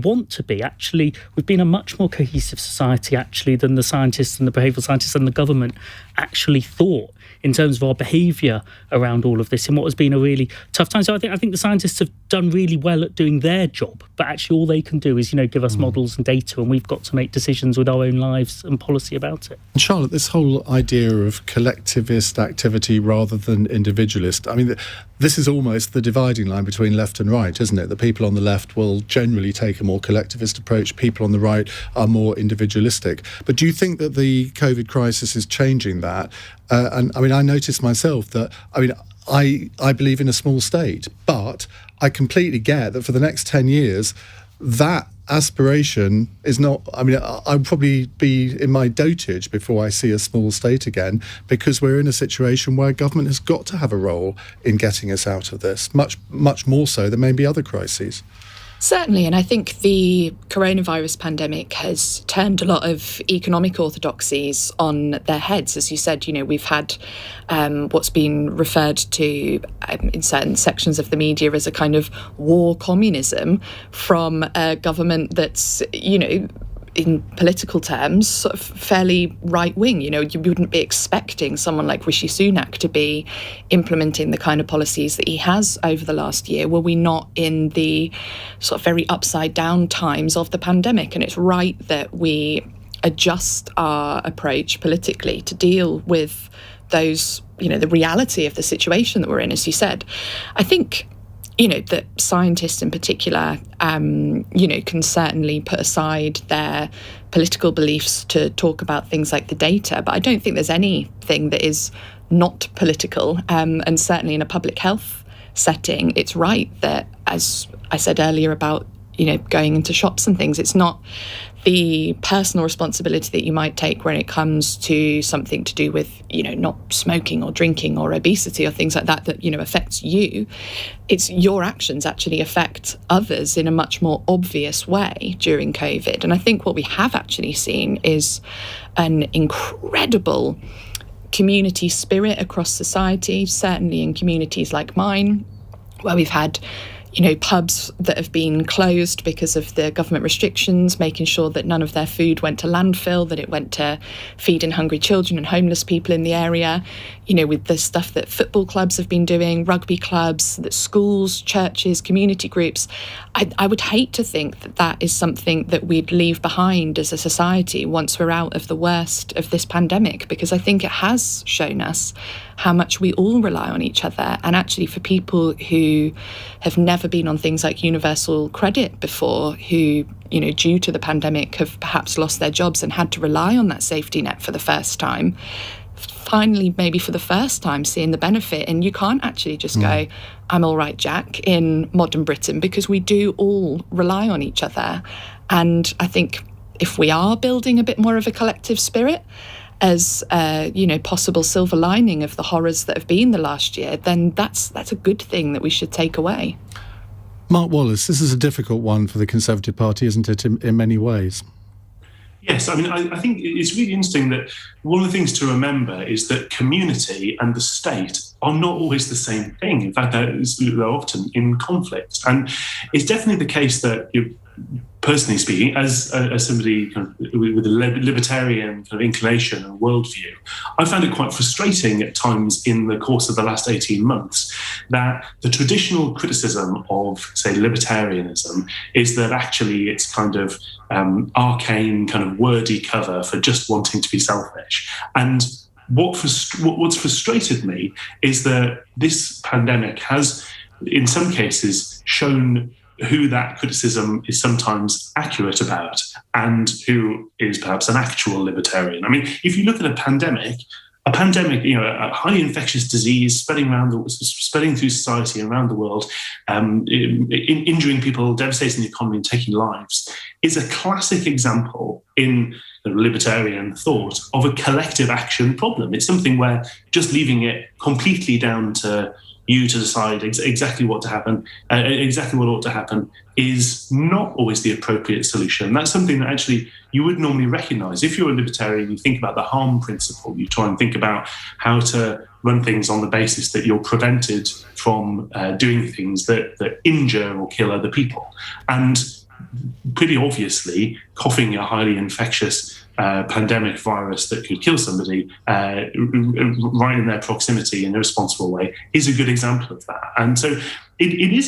want to be. Actually, we've been a much more cohesive society, actually, than the scientists and the behavioural scientists and the government actually thought in terms of our behaviour around all of this, in what has been a really tough time. So I think the scientists have done really well at doing their job, but actually all they can do is, give us models and data, and we've got to make decisions with our own lives and policy about it. And Charlotte, this whole idea of collectivist activity rather than individualist, I mean, this is almost the dividing line between left and right, isn't it? The people on the left will generally take a more collectivist approach, people on the right are more individualistic. But do you think that the COVID crisis is changing that? And I mean, I noticed myself that, I believe in a small state, but I completely get that for the next 10 years, that aspiration is not, I mean, I'd probably be in my dotage before I see a small state again, because we're in a situation where government has got to have a role in getting us out of this, much more so than maybe other crises. Certainly, and I think the coronavirus pandemic has turned a lot of economic orthodoxies on their heads. As you said, we've had what's been referred to in certain sections of the media as a kind of war communism from a government that's, in political terms, sort of fairly right-wing. You wouldn't be expecting someone like Rishi Sunak to be implementing the kind of policies that he has over the last year, were we not in the sort of very upside-down times of the pandemic. And it's right that we adjust our approach politically to deal with those, the reality of the situation that we're in, as you said. I think that scientists in particular, can certainly put aside their political beliefs to talk about things like the data. But I don't think there's anything that is not political. And certainly in a public health setting, it's right that, as I said earlier about, going into shops and things, it's not the personal responsibility that you might take when it comes to something to do with, not smoking or drinking or obesity or things like that, affects you. It's your actions actually affect others in a much more obvious way during COVID. And I think what we have actually seen is an incredible community spirit across society, certainly in communities like mine, where we've had pubs that have been closed because of the government restrictions, making sure that none of their food went to landfill, that it went to feeding hungry children and homeless people in the area, with the stuff that football clubs have been doing, rugby clubs, that schools, churches, community groups. I would hate to think that that is something that we'd leave behind as a society once we're out of the worst of this pandemic, because I think it has shown us how much we all rely on each other. And actually for people who have never been on things like universal credit before, who, due to the pandemic have perhaps lost their jobs and had to rely on that safety net for the first time, finally, maybe for the first time, seeing the benefit. And you can't actually just go, I'm all right, Jack, in modern Britain, because we do all rely on each other. And I think if we are building a bit more of a collective spirit, as possible silver lining of the horrors that have been the last year, then that's a good thing that we should take away. Mark Wallace, this is a difficult one for the Conservative Party, isn't it, in many ways? Yes, I mean, I think it's really interesting that one of the things to remember is that community and the state are not always the same thing. In fact, they're often in conflict. And it's definitely the case that, personally speaking, as somebody kind of with a libertarian kind of inclination and worldview, I found it quite frustrating at times in the course of the last 18 months that the traditional criticism of, say, libertarianism is that actually it's kind of arcane, kind of wordy cover for just wanting to be selfish. And what's frustrated me is that this pandemic has, in some cases, shown who that criticism is sometimes accurate about and who is perhaps an actual libertarian. I mean, if you look at a pandemic, a highly infectious disease spreading through society and around the world, injuring people, devastating the economy and taking lives, is a classic example in libertarian thought of a collective action problem. It's something where just leaving it completely down to you to decide exactly what to happen, exactly what ought to happen, is not always the appropriate solution. And that's something that actually you would normally recognise. If you're a libertarian, you think about the harm principle. You try and think about how to run things on the basis that you're prevented from doing things that injure or kill other people. And pretty obviously, coughing a highly infectious pandemic virus that could kill somebody right in their proximity in a responsible way is a good example of that. And so this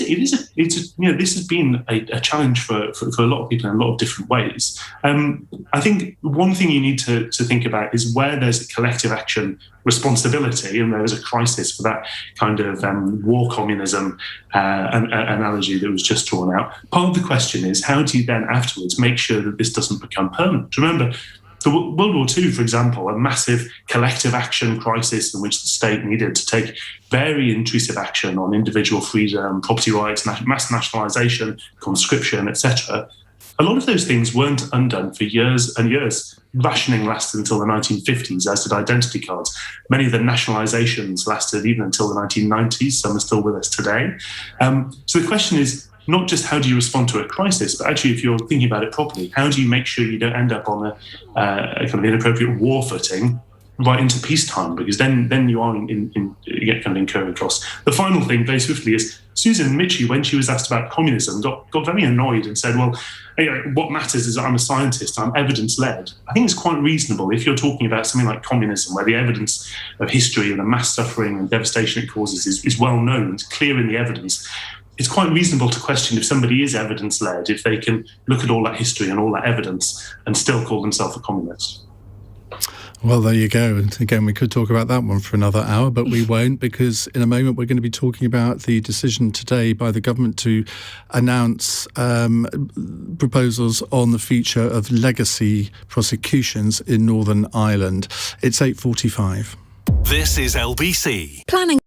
has been a challenge for a lot of people in a lot of different ways. I think one thing you need to think about is where there's a collective action responsibility and there is a crisis for that kind of war communism analogy that was just drawn out. Part of the question is, how do you then afterwards make sure that this doesn't become permanent? Remember, World War II, for example, a massive collective action crisis in which the state needed to take very intrusive action on individual freedom, property rights, mass nationalisation, conscription, etc. A lot of those things weren't undone for years and years. Rationing lasted until the 1950s, as did identity cards. Many of the nationalisations lasted even until the 1990s. Some are still with us today. So the question is not just how do you respond to a crisis, but actually, if you're thinking about it properly, how do you make sure you don't end up on a kind of inappropriate war footing right into peacetime? Because then you are you get kind of incurring costs. The final thing, very swiftly, is Susan Michie, when she was asked about communism, got very annoyed and said, well, what matters is I'm a scientist, I'm evidence-led. I think it's quite reasonable if you're talking about something like communism, where the evidence of history and the mass suffering and devastation it causes is well known, it's clear in the evidence. It's quite reasonable to question if somebody is evidence-led, if they can look at all that history and all that evidence and still call themselves a communist. Well, there you go. And again, we could talk about that one for another hour, but we won't, because in a moment we're going to be talking about the decision today by the government to announce proposals on the future of legacy prosecutions in Northern Ireland. It's 8:45. This is LBC. Planning.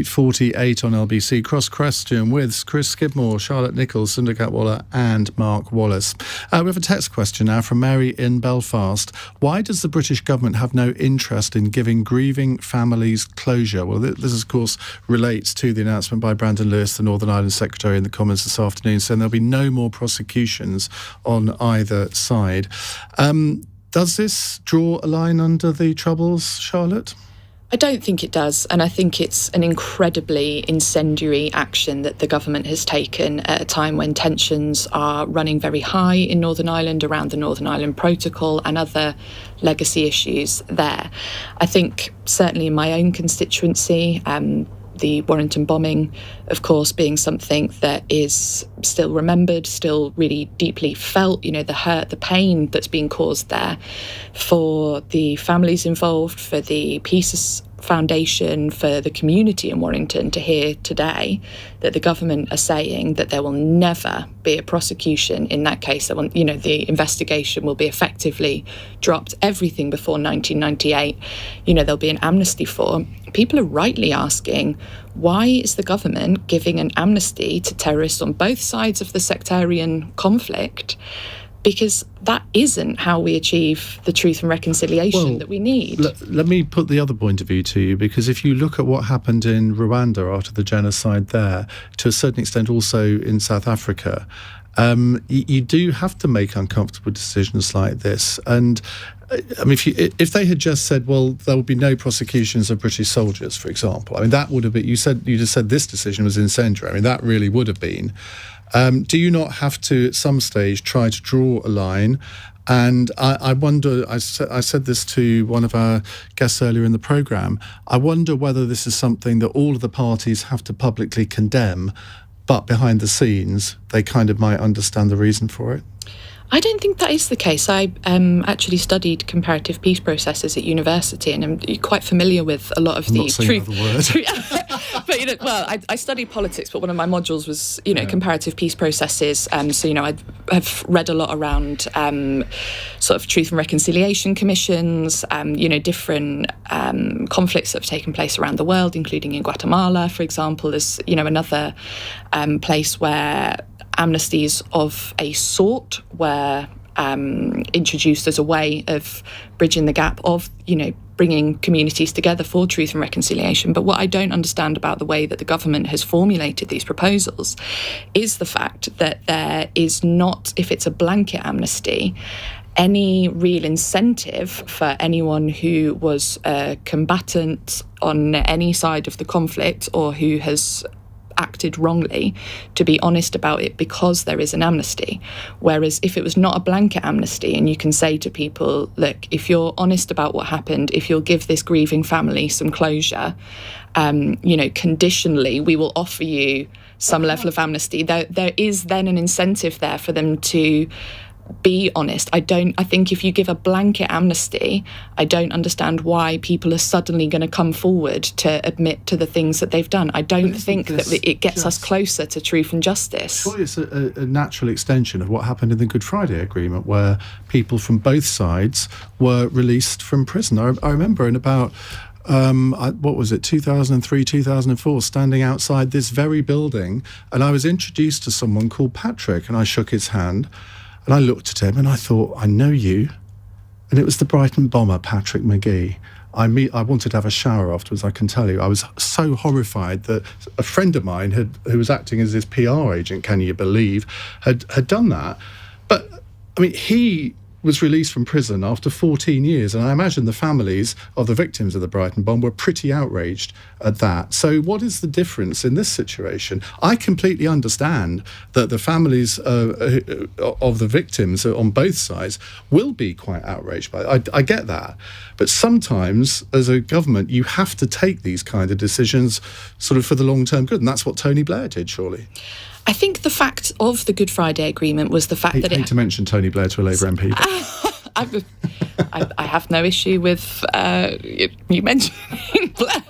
.48 on LBC. Cross Question with Chris Skidmore, Charlotte Nichols, Sunder, Katwala and Mark Wallace. We have a text question now from Mary in Belfast. Why does the British government have no interest in giving grieving families closure? Well, this of course relates to the announcement by Brandon Lewis, the Northern Ireland Secretary, in the Commons this afternoon, saying there'll be no more prosecutions on either side. Does this draw a line under the Troubles, Charlotte? I don't think it does, and I think it's an incredibly incendiary action that the government has taken at a time when tensions are running very high in Northern Ireland around the Northern Ireland Protocol and other legacy issues there. I think certainly in my own constituency, the Warrington bombing, of course, being something that is still remembered, still really deeply felt, the hurt, the pain that's being caused there for the families involved, for the Peace Foundation, for the community in Warrington to hear today that the government are saying that there will never be a prosecution in that case, that the investigation will be effectively dropped, everything before 1998, there'll be an amnesty for. People are rightly asking, why is the government giving an amnesty to terrorists on both sides of the sectarian conflict? Because that isn't how we achieve the truth and reconciliation that we need. Let me put the other point of view to you, because if you look at what happened in Rwanda after the genocide there, to a certain extent also in South Africa, you do have to make uncomfortable decisions like this. And I mean, if they had just said, well, there will be no prosecutions of British soldiers, for example, I mean, that would have been, you just said this decision was incendiary. I mean, that really would have been. Do you not have to, at some stage, try to draw a line? And I wonder, I said this to one of our guests earlier in the programme, I wonder whether this is something that all of the parties have to publicly condemn, but behind the scenes, they kind of might understand the reason for it. I don't think that is the case. I actually studied comparative peace processes at university, and I'm quite familiar with a lot of the truth. But I studied politics, but one of my modules was comparative peace processes. So I have read a lot around sort of truth and reconciliation commissions. Different conflicts that have taken place around the world, including in Guatemala, for example, is another place where amnesties of a sort were introduced as a way of bridging the gap of, bringing communities together for truth and reconciliation. But what I don't understand about the way that the government has formulated these proposals is the fact that there is not, if it's a blanket amnesty, any real incentive for anyone who was a combatant on any side of the conflict or who has acted wrongly to be honest about it, because there is an amnesty. Whereas if it was not a blanket amnesty and you can say to people, look, if you're honest about what happened, if you'll give this grieving family some closure, conditionally we will offer you some level of amnesty, there is then an incentive there for them to be honest. I think if you give a blanket amnesty, I don't understand why people are suddenly going to come forward to admit to the things that they've done. I don't think that it gets us closer to truth and justice. Surely it's a natural extension of what happened in the Good Friday Agreement, where people from both sides were released from prison. I remember in about 2003, 2004, standing outside this very building, and I was introduced to someone called Patrick, and I shook his hand. And I looked at him and I thought, I know you. And it was the Brighton bomber, Patrick McGee. I wanted to have a shower afterwards, I can tell you. I was so horrified that a friend of mine who was acting as his PR agent, can you believe, had done that. But, I mean, he was released from prison after 14 years. And I imagine the families of the victims of the Brighton bomb were pretty outraged at that. So what is the difference in this situation? I completely understand that the families of the victims on both sides will be quite outraged by it. I get that. But sometimes, as a government, you have to take these kind of decisions sort of for the long-term good. And that's what Tony Blair did, surely. I think the fact of the Good Friday Agreement was the fact that I hate to mention Tony Blair to a Labour MP. I have no issue with you mentioning Blair.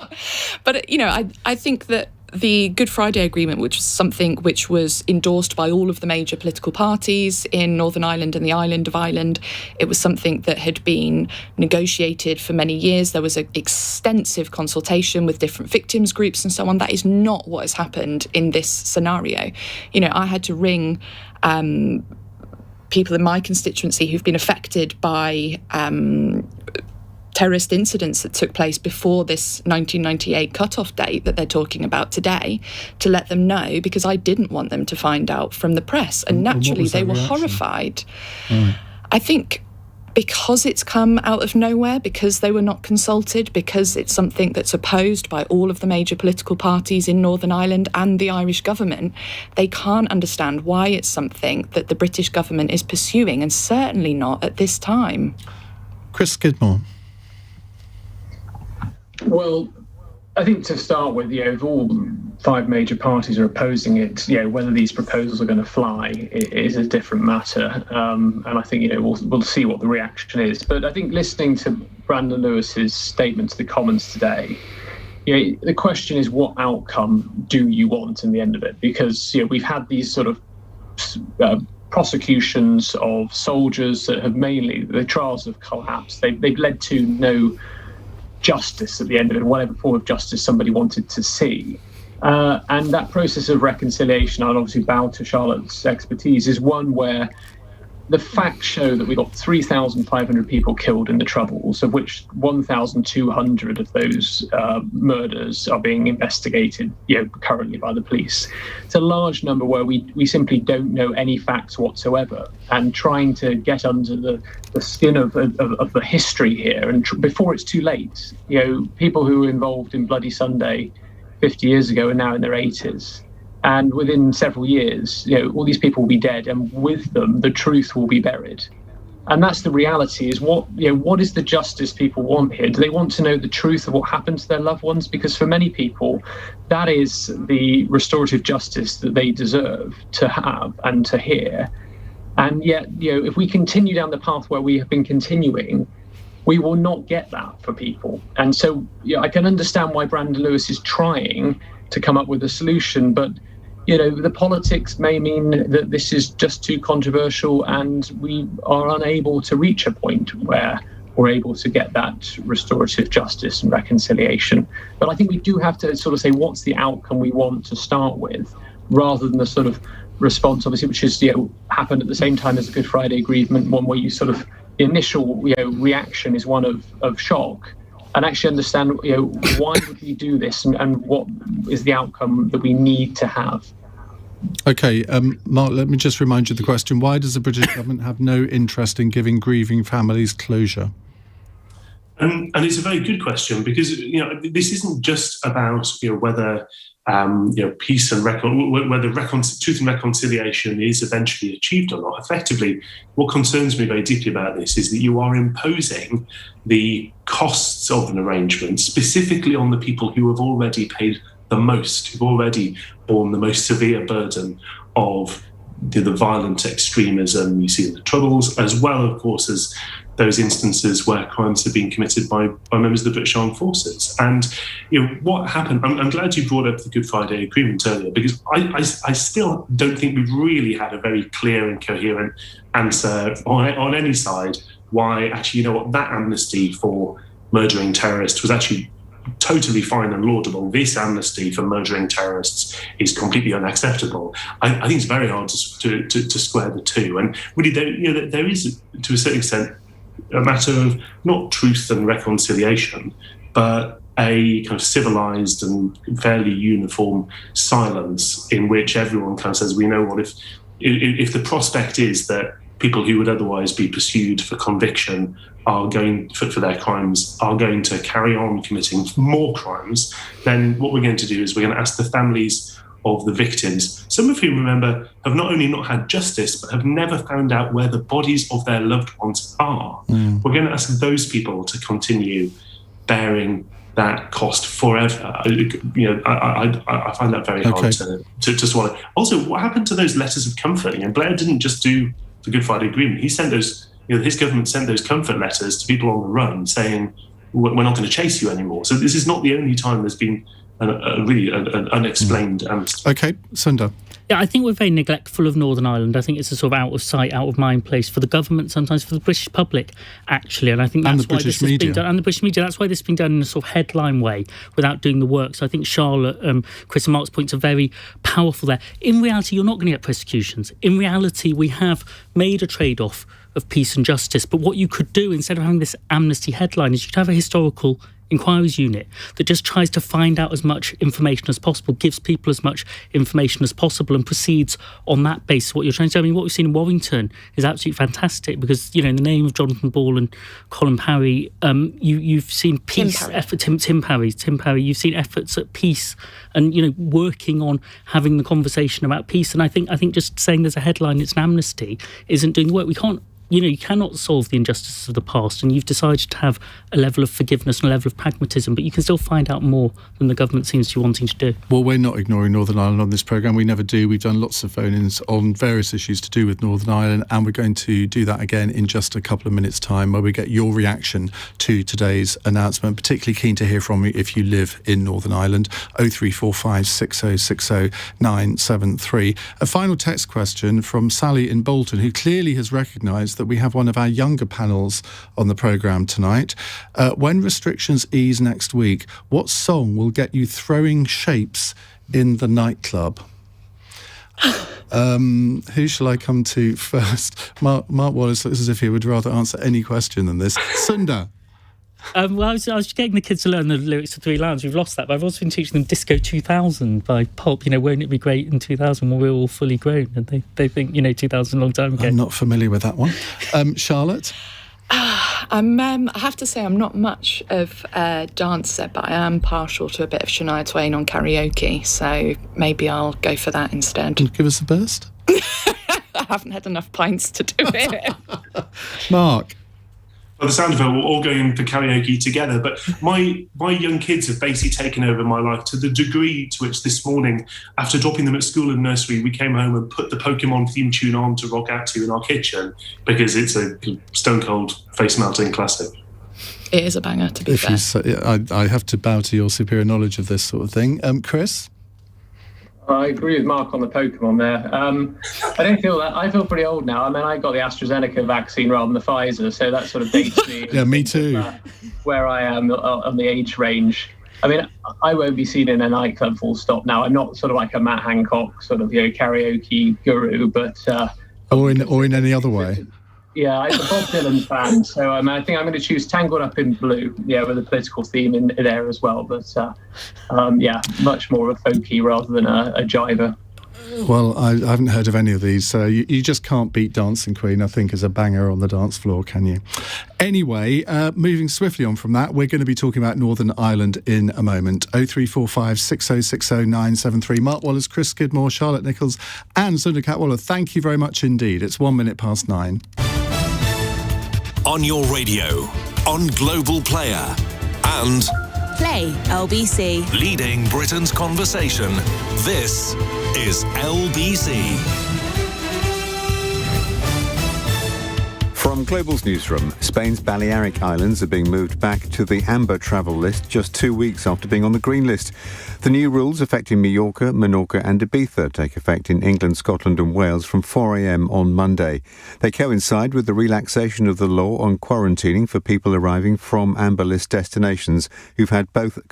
But, I think that the Good Friday Agreement, which was something which was endorsed by all of the major political parties in Northern Ireland and the island of Ireland, it was something that had been negotiated for many years. There was an extensive consultation with different victims groups and so on. That is not what has happened in this scenario. I had to ring people in my constituency who've been affected by terrorist incidents that took place before this 1998 cut-off date that they're talking about today, to let them know, because I didn't want them to find out from the press. And naturally, they were horrified. I think because it's come out of nowhere, because they were not consulted, because it's something that's opposed by all of the major political parties in Northern Ireland and the Irish government, they can't understand why it's something that the British government is pursuing, and certainly not at this time. Chris Skidmore. Well, I think to start with, if all 5 major parties are opposing it, whether these proposals are going to fly is a different matter. And I think, we'll see what the reaction is. But I think listening to Brandon Lewis's statement to the Commons today, the question is, what outcome do you want in the end of it? Because, we've had these sort of prosecutions of soldiers that have mainly, the trials have collapsed. They've led to no justice at the end of it, whatever form of justice somebody wanted to see. And that process of reconciliation, I'll obviously bow to Charlotte's expertise, is one where the facts show that we got 3,500 people killed in the Troubles, of which 1,200 of those murders are being investigated currently by the police. It's a large number where we simply don't know any facts whatsoever, and trying to get under the skin of the history here, and before it's too late. People who were involved in Bloody Sunday 50 years ago are now in their 80s. And within several years, all these people will be dead, and with them, the truth will be buried. And that's the reality, is what is the justice people want here? Do they want to know the truth of what happened to their loved ones? Because for many people, that is the restorative justice that they deserve to have and to hear. And yet, if we continue down the path where we have been continuing, we will not get that for people. And so I can understand why Brandon Lewis is trying to come up with a solution, but the politics may mean that this is just too controversial, and we are unable to reach a point where we're able to get that restorative justice and reconciliation. But I think we do have to sort of say, what's the outcome we want to start with, rather than the sort of response, obviously, which is happened at the same time as the Good Friday Agreement, one where you sort of, the initial reaction is one of shock, and actually understand why would we do this, and what is the outcome that we need to have. Okay, Mark, let me just remind you of the question. Why does the British government have no interest in giving grieving families closure? And it's a very good question, because this isn't just about whether peace and whether truth and reconciliation is eventually achieved or not. Effectively, what concerns me very deeply about this is that you are imposing the costs of an arrangement specifically on the people who have already paid the most, who've already borne the most severe burden of the violent extremism you see in the Troubles, as well, of course, as those instances where crimes have been committed by members of the British Armed Forces. And what happened, I'm glad you brought up the Good Friday Agreement earlier, because I still don't think we've really had a very clear and coherent answer on any side why actually, that amnesty for murdering terrorists was actually totally fine and laudable. This amnesty for murdering terrorists is completely unacceptable. I think it's very hard to square the two. And really, there is, to a certain extent, a matter of not truth and reconciliation, but a kind of civilized and fairly uniform silence in which everyone kind of says, we know what, if the prospect is that people who would otherwise be pursued for conviction are going for their crimes are going to carry on committing more crimes, then what we're going to do is we're going to ask the families of the victims, some of whom, remember, have not only not had justice, but have never found out where the bodies of their loved ones are. We're going to ask those people to continue bearing that cost forever. I find that very hard to swallow. Also, what happened to those letters of comfort? Blair didn't just do the Good Friday Agreement. He sent those, his government sent those comfort letters to people on the run saying, we're not going to chase you anymore. So this is not the only time there's been an unexplained amnesty. Okay, Sunder. Yeah, I think we're very neglectful of Northern Ireland. I think it's a sort of out of sight, out of mind place for the government, sometimes for the British public, actually. And I think that's why this has been done. And the British media, that's why this has been done in a sort of headline way without doing the work. So I think Charlotte, Chris and Mark's points are very powerful there. In reality, you're not going to get prosecutions. In reality, we have made a trade-off of peace and justice. But what you could do, instead of having this amnesty headline, is you could have a historical inquiries unit that just tries to find out as much information as possible, gives people as much information as possible, and proceeds on that basis. What you're trying to do, I mean, what we've seen in Warrington is absolutely fantastic, because, in the name of Jonathan Ball and Colin Parry, you've seen peace effort. Tim Parry. You've seen efforts at peace, and working on having the conversation about peace. And I think just saying there's a headline, it's an amnesty, isn't doing the work. We can't. You cannot solve the injustices of the past, and you've decided to have a level of forgiveness and a level of pragmatism, but you can still find out more than the government seems to be wanting to do. Well, we're not ignoring Northern Ireland on this programme. We never do. We've done lots of phone-ins on various issues to do with Northern Ireland, and we're going to do that again in just a couple of minutes' time, where we get your reaction to today's announcement. Particularly keen to hear from you if you live in Northern Ireland. 0345 6060 973. A final text question from Sally in Bolton, who clearly has recognised that we have one of our younger panels on the programme tonight. When restrictions ease next week, what song will get you throwing shapes in the nightclub? Who shall I come to first? Mark Wallace looks as if he would rather answer any question than this. Sunder. Well, I was getting the kids to learn the lyrics to Three Lions. We've lost that, but I've also been teaching them Disco 2000 by Pulp. Won't it be great in 2000 when we're all fully grown? And they think, 2000 is a long time ago. I'm not familiar with that one. Charlotte? I have to say I'm not much of a dancer, but I am partial to a bit of Shania Twain on karaoke, so maybe I'll go for that instead. Give us a burst. I haven't had enough pints to do it. Mark? By the sound of it, we're all going for karaoke together. But my young kids have basically taken over my life to the degree to which this morning, after dropping them at school and nursery, we came home and put the Pokemon theme tune on to rock out to in our kitchen, because it's a stone-cold, face-melting classic. It is a banger, to be fair. I have to bow to your superior knowledge of this sort of thing. Chris? I agree with Mark on the Pokemon there. I don't feel that. I feel pretty old now. I mean, I got the AstraZeneca vaccine rather than the Pfizer, so that sort of dates me. Yeah, me too. Where I am on the age range. I mean, I won't be seen in a nightclub full stop now. I'm not sort of like a Matt Hancock sort of karaoke guru, but or in any other way. Yeah, I'm a Bob Dylan fan, so I think I'm going to choose Tangled Up in Blue, with a political theme in there as well. But much more of a folky rather than a jiver. Well, I haven't heard of any of these, so you just can't beat Dancing Queen, I think, as a banger on the dance floor, can you? Anyway, moving swiftly on from that, we're going to be talking about Northern Ireland in a moment. 0345 6060 973. Mark Wallace, Chris Skidmore, Charlotte Nichols and Sunder Katwala, thank you very much indeed. It's 9:01. On your radio, on Global Player, and Play LBC. Leading Britain's conversation. This is LBC. From Global's newsroom, Spain's Balearic Islands are being moved back to the amber travel list just 2 weeks after being on the green list. The new rules affecting Mallorca, Menorca and Ibiza take effect in England, Scotland and Wales from 4 a.m. on Monday. They coincide with the relaxation of the law on quarantining for people arriving from amber list destinations who've had both